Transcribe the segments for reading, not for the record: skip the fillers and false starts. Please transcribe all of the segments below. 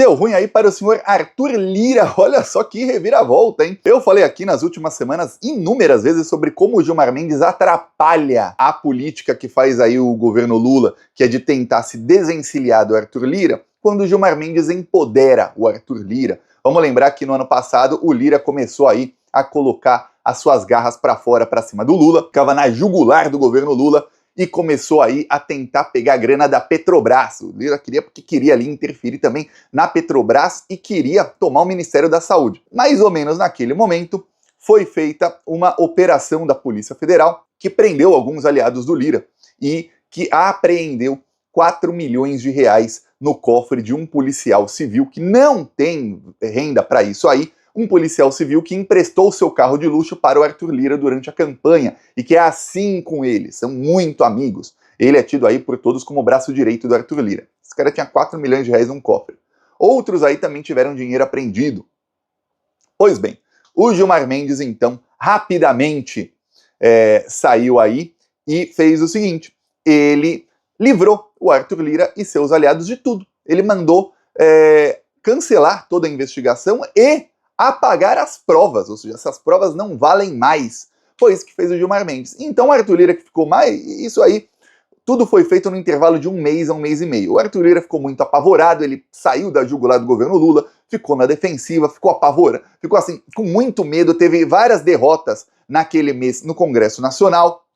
Deu ruim aí para o senhor Arthur Lira, olha só que reviravolta, hein? Eu falei aqui nas últimas semanas inúmeras vezes sobre como o Gilmar Mendes atrapalha a política que faz aí o governo Lula, que é de tentar se desencilhar do Arthur Lira, quando o Gilmar Mendes empodera o Arthur Lira. Vamos lembrar que no ano passado o Lira começou aí a colocar as suas garras para fora, para cima do Lula, ficava na jugular do governo Lula, e começou aí a tentar pegar a grana da Petrobras. O Lira queria, porque queria ali interferir também na Petrobras e queria tomar o Ministério da Saúde. Mais ou menos naquele momento, foi feita uma operação da Polícia Federal que prendeu alguns aliados do Lira e que apreendeu 4 milhões de reais no cofre de um policial civil que não tem renda para isso aí, um policial civil que emprestou seu carro de luxo para o Arthur Lira durante a campanha e que é assim com ele, são muito amigos. Ele é tido aí por todos como o braço direito do Arthur Lira. Esse cara tinha 4 milhões de reais num cofre. Outros aí também tiveram dinheiro apreendido. Pois bem, o Gilmar Mendes então rapidamente saiu aí e fez o seguinte, ele livrou o Arthur Lira e seus aliados de tudo. Ele mandou cancelar toda a investigação e apagar as provas, ou seja, essas provas não valem mais. Foi isso que fez o Gilmar Mendes. Então o Arthur Lira que ficou mais... Isso aí, tudo foi feito no intervalo de um mês a um mês e meio. O Arthur Lira ficou muito apavorado, ele saiu da jugular do governo Lula, ficou na defensiva, ficou apavorado, ficou assim, com muito medo, teve várias derrotas naquele mês no Congresso Nacional,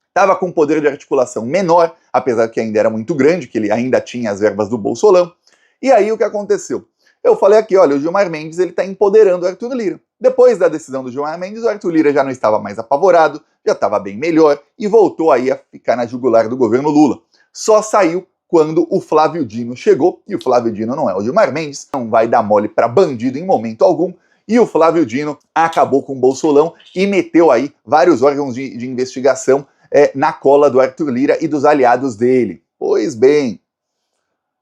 estava com um poder de articulação menor, apesar que ainda era muito grande, que ele ainda tinha as verbas do Bolsolão. E aí o que aconteceu? Eu falei aqui, olha, o Gilmar Mendes ele está empoderando o Arthur Lira. Depois da decisão do Gilmar Mendes, o Arthur Lira já não estava mais apavorado, já estava bem melhor e voltou aí a ficar na jugular do governo Lula. Só saiu quando o Flávio Dino chegou, e o Flávio Dino não é o Gilmar Mendes, não vai dar mole para bandido em momento algum, e o Flávio Dino acabou com o Bolsolão e meteu aí vários órgãos de investigação na cola do Arthur Lira e dos aliados dele. Pois bem,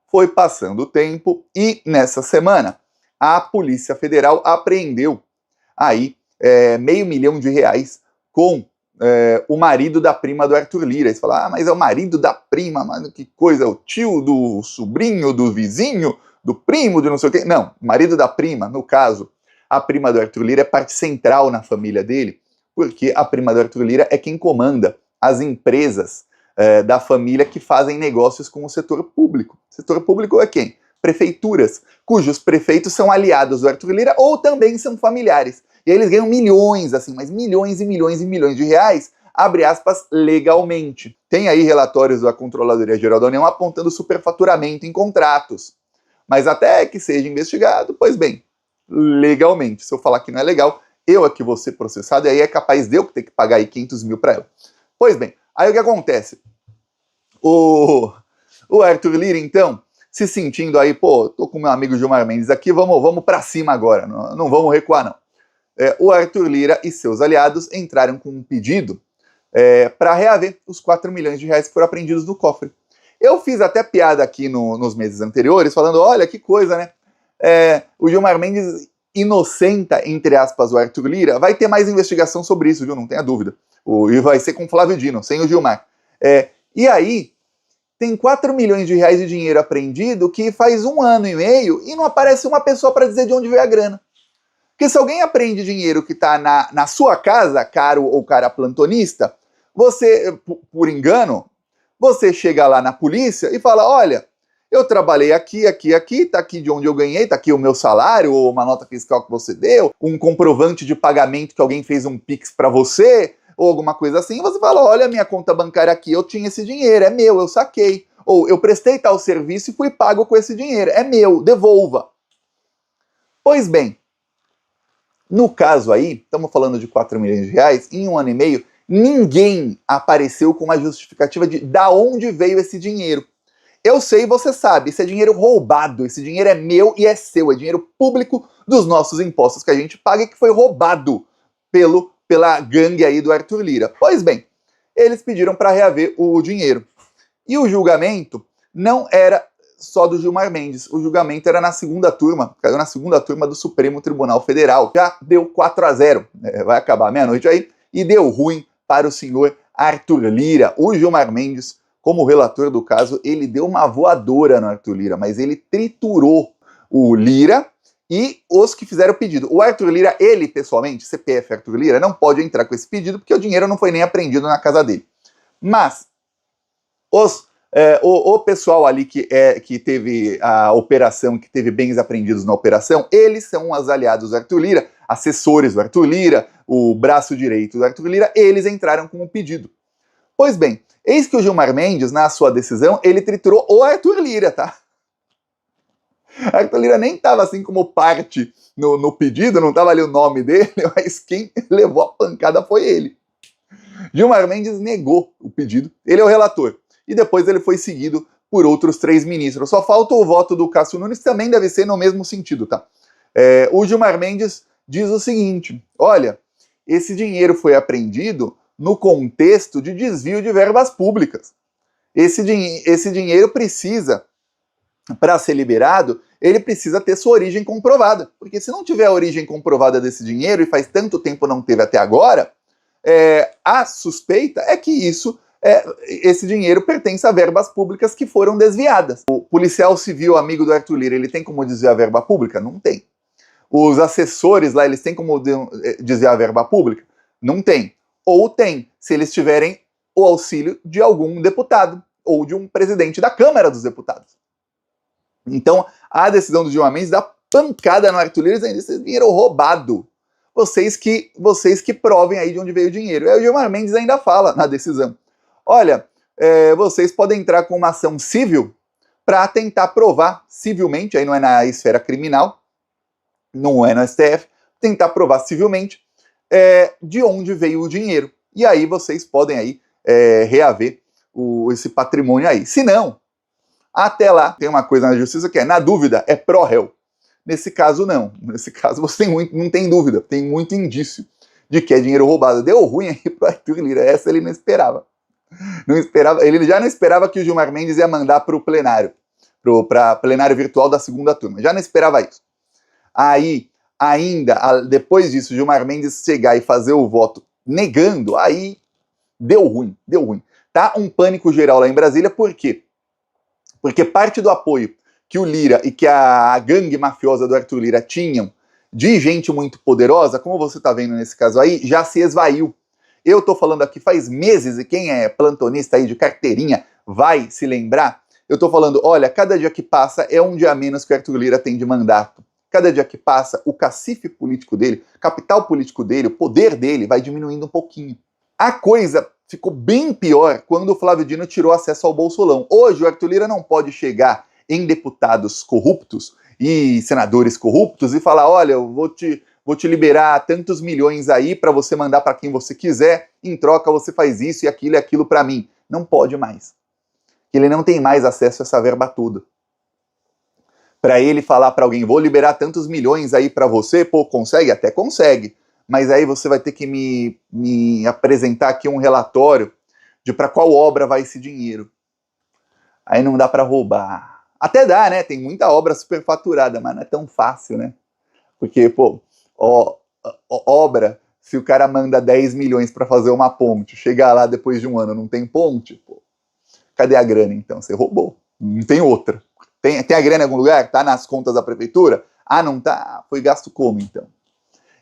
foi passando o tempo e nessa semana a Polícia Federal apreendeu aí R$500 mil com o marido da prima do Arthur Lira. Eles falaram, mas é o marido da prima, mano, que coisa, o tio do sobrinho, do vizinho, do primo, de não sei o quê. Não, o marido da prima, no caso, a prima do Arthur Lira é parte central na família dele, porque a prima do Arthur Lira é quem comanda as empresas da família que fazem negócios com o setor público. O setor público é quem? Prefeituras, cujos prefeitos são aliados do Arthur Lira ou também são familiares. E aí eles ganham milhões, assim, mas milhões e milhões e milhões de reais, abre aspas, legalmente. Tem aí relatórios da Controladoria Geral da União apontando superfaturamento em contratos. Mas até que seja investigado, pois bem, legalmente. Se eu falar que não é legal, eu é que vou ser processado e aí é capaz de eu ter que pagar aí 500 mil para ela. Pois bem, aí o que acontece? O Arthur Lira, então, se sentindo aí, pô, tô com meu amigo Gilmar Mendes aqui, vamos pra cima agora, não vamos recuar não. O Arthur Lira e seus aliados entraram com um pedido para reaver os 4 milhões de reais que foram apreendidos no cofre. Eu fiz até piada aqui nos meses anteriores, falando, olha que coisa, né? O Gilmar Mendes inocenta, entre aspas, o Arthur Lira, vai ter mais investigação sobre isso, viu? Não tenha dúvida. E vai ser com o Flávio Dino, sem o Gilmar. E aí, tem 4 milhões de reais de dinheiro apreendido que faz 1 ano e meio e não aparece uma pessoa para dizer de onde veio a grana. Porque se alguém apreende dinheiro que está na sua casa, caro ou cara plantonista, você, por engano, você chega lá na polícia e fala, olha, eu trabalhei aqui, tá aqui de onde eu ganhei, tá aqui o meu salário, ou uma nota fiscal que você deu, um comprovante de pagamento que alguém fez um Pix para você, ou alguma coisa assim, você fala, olha, minha conta bancária aqui, eu tinha esse dinheiro, é meu, eu saquei. Ou eu prestei tal serviço e fui pago com esse dinheiro, é meu, devolva. Pois bem, no caso aí, estamos falando de 4 milhões de reais, em 1 ano e meio, ninguém apareceu com uma justificativa de da onde veio esse dinheiro. Eu sei, você sabe, esse é dinheiro roubado, esse dinheiro é meu e é seu, é dinheiro público dos nossos impostos que a gente paga e que foi roubado pela gangue aí do Arthur Lira. Pois bem, eles pediram para reaver o dinheiro. E o julgamento não era só do Gilmar Mendes, o julgamento era na segunda turma, caiu na segunda turma do Supremo Tribunal Federal. Já deu 4-0, vai acabar meia-noite aí, e deu ruim para o senhor Arthur Lira. O Gilmar Mendes, como relator do caso, ele deu uma voadora no Arthur Lira, mas ele triturou o Lira e os que fizeram o pedido. O Arthur Lira, ele pessoalmente, CPF Arthur Lira, não pode entrar com esse pedido porque o dinheiro não foi nem apreendido na casa dele. Mas o pessoal ali que teve a operação, que teve bens apreendidos na operação, eles são os aliados do Arthur Lira, assessores do Arthur Lira, o braço direito do Arthur Lira, eles entraram com o pedido. Pois bem, eis que o Gilmar Mendes, na sua decisão, ele triturou o Arthur Lira, tá? Arthur Lira nem estava assim como parte no pedido, não estava ali o nome dele, mas quem levou a pancada foi ele. Gilmar Mendes negou o pedido, ele é o relator, e depois ele foi seguido por outros 3 ministros. Só falta o voto do Cássio Nunes, também deve ser no mesmo sentido, tá? O Gilmar Mendes diz o seguinte, olha, esse dinheiro foi apreendido no contexto de desvio de verbas públicas. Esse dinheiro precisa, para ser liberado, ele precisa ter sua origem comprovada. Porque se não tiver a origem comprovada desse dinheiro, e faz tanto tempo não teve até agora, a suspeita é que esse dinheiro pertence a verbas públicas que foram desviadas. O policial civil amigo do Arthur Lira, ele tem como desviar a verba pública? Não tem. Os assessores lá, eles têm como desviar a verba pública? Não tem. Ou tem, se eles tiverem o auxílio de algum deputado ou de um presidente da Câmara dos Deputados. Então, a decisão do Gilmar Mendes dá pancada no Arthur Lira, dizendo, esse dinheiro roubado. Vocês que provem aí de onde veio o dinheiro. E aí o Gilmar Mendes ainda fala na decisão, olha, vocês podem entrar com uma ação civil para tentar provar civilmente, aí não é na esfera criminal, não é no STF, tentar provar civilmente de onde veio o dinheiro. E aí vocês podem aí reaver esse patrimônio aí. Se não, até lá, tem uma coisa na justiça que na dúvida, é pró-réu. Nesse caso, não. Nesse caso, você não tem dúvida, tem muito indício de que é dinheiro roubado. Deu ruim aí pro Arthur Lira, essa ele não esperava. Ele já não esperava que o Gilmar Mendes ia mandar para o plenário, para plenário virtual da segunda turma. Já não esperava isso. Aí, ainda, depois disso, o Gilmar Mendes chegar e fazer o voto negando, aí deu ruim. Tá um pânico geral lá em Brasília, por quê? Porque parte do apoio que o Lira e que a gangue mafiosa do Arthur Lira tinham de gente muito poderosa, como você está vendo nesse caso aí, já se esvaiu. Eu estou falando aqui faz meses, e quem é plantonista aí de carteirinha vai se lembrar, eu estou falando, olha, cada dia que passa é um dia a menos que o Arthur Lira tem de mandato. Cada dia que passa, o cacife político dele, capital político dele, o poder dele vai diminuindo um pouquinho. A coisa ficou bem pior quando o Flávio Dino tirou acesso ao Bolsolão. Hoje o Arthur Lira não pode chegar em deputados corruptos e senadores corruptos e falar, olha, eu vou te liberar tantos milhões aí para você mandar para quem você quiser, em troca você faz isso e aquilo para mim. Não pode mais. Ele não tem mais acesso a essa verba toda. Para ele falar para alguém, vou liberar tantos milhões aí para você, pô, consegue? Até consegue. Mas aí você vai ter que me apresentar aqui um relatório de para qual obra vai esse dinheiro. Aí não dá para roubar. Até dá, né? Tem muita obra superfaturada, mas não é tão fácil, né? Porque, pô, obra, se o cara manda 10 milhões para fazer uma ponte, chegar lá depois de um ano não tem ponte, pô, cadê a grana então? Você roubou. Não tem outra. Tem a grana em algum lugar? Tá nas contas da prefeitura? Ah, não tá? Foi gasto como então?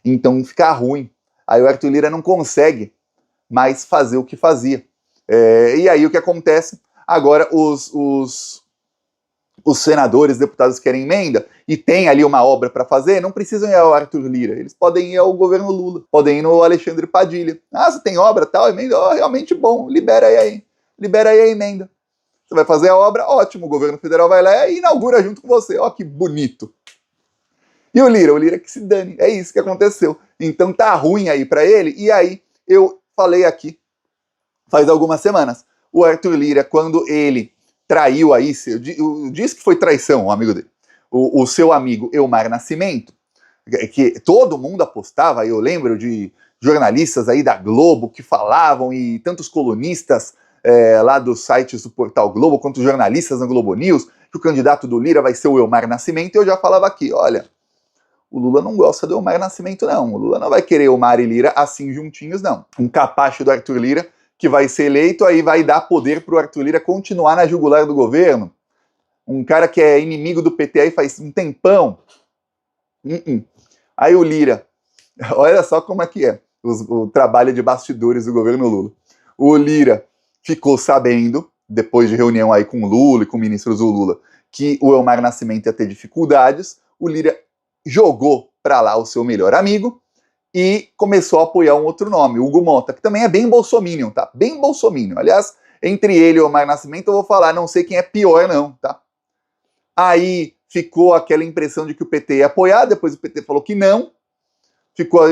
Então fica ruim. Aí o Arthur Lira não consegue mais fazer o que fazia. E aí o que acontece? Agora os senadores, deputados querem emenda e tem ali uma obra para fazer, não precisam ir ao Arthur Lira, eles podem ir ao governo Lula, podem ir no Alexandre Padilha. Ah, você tem obra, tal, emenda, realmente bom, libera aí a emenda. Você vai fazer a obra, ótimo, o governo federal vai lá e inaugura junto com você, ó que bonito. E o Lira que se dane, é isso que aconteceu. Então tá ruim aí para ele, e aí eu falei aqui, faz algumas semanas, o Arthur Lira, quando ele traiu aí, diz que foi traição, o amigo dele, o seu amigo Elmar Nascimento, que todo mundo apostava, eu lembro de jornalistas aí da Globo que falavam, e tantos colunistas lá dos sites do Portal Globo, quanto jornalistas na Globo News, que o candidato do Lira vai ser o Elmar Nascimento, e eu já falava aqui, olha, o Lula não gosta do Elmar Nascimento, não. O Lula não vai querer Elmar e Lira assim juntinhos, não. Um capacho do Arthur Lira que vai ser eleito, aí vai dar poder para o Arthur Lira continuar na jugular do governo. Um cara que é inimigo do PT aí faz um tempão. Aí o Lira, olha só como é que é o trabalho de bastidores do governo Lula. O Lira ficou sabendo, depois de reunião aí com o Lula e com ministros do Lula, que o Elmar Nascimento ia ter dificuldades. O Lira jogou para lá o seu melhor amigo e começou a apoiar um outro nome, Hugo Mota, que também é bem bolsominion, tá? Bem bolsominion. Aliás, entre ele e o Elmar Nascimento, eu vou falar, não sei quem é pior não, tá? Aí ficou aquela impressão de que o PT ia apoiar, depois o PT falou que não, ficou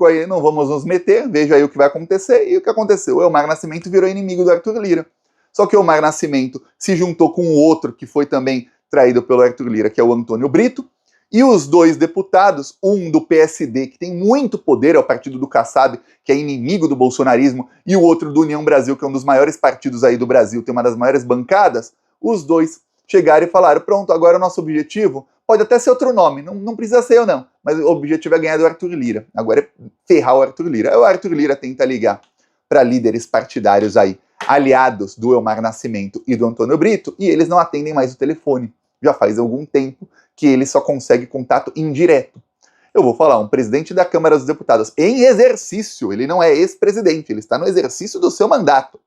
aí, não vamos nos meter, veja aí o que vai acontecer, e o que aconteceu? O Elmar Nascimento virou inimigo do Arthur Lira. Só que o Elmar Nascimento se juntou com o outro que foi também traído pelo Arthur Lira, que é o Antônio Brito, e os dois deputados, um do PSD, que tem muito poder, é o partido do Kassab, que é inimigo do bolsonarismo, e o outro do União Brasil, que é um dos maiores partidos aí do Brasil, tem uma das maiores bancadas, os dois chegaram e falaram, pronto, agora o nosso objetivo pode até ser outro nome, não precisa ser eu não, mas o objetivo é ganhar do Arthur Lira, agora é ferrar o Arthur Lira. Aí o Arthur Lira tenta ligar para líderes partidários aí, aliados do Elmar Nascimento e do Antônio Brito, e eles não atendem mais o telefone. Já faz algum tempo que ele só consegue contato indireto. Eu vou falar, um presidente da Câmara dos Deputados em exercício, ele não é ex-presidente, ele está no exercício do seu mandato.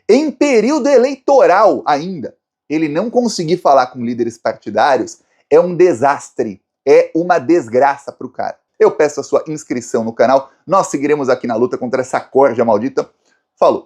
Em período eleitoral ainda, ele não conseguir falar com líderes partidários é um desastre, é uma desgraça para o cara. Eu peço a sua inscrição no canal, nós seguiremos aqui na luta contra essa corja maldita. Falou!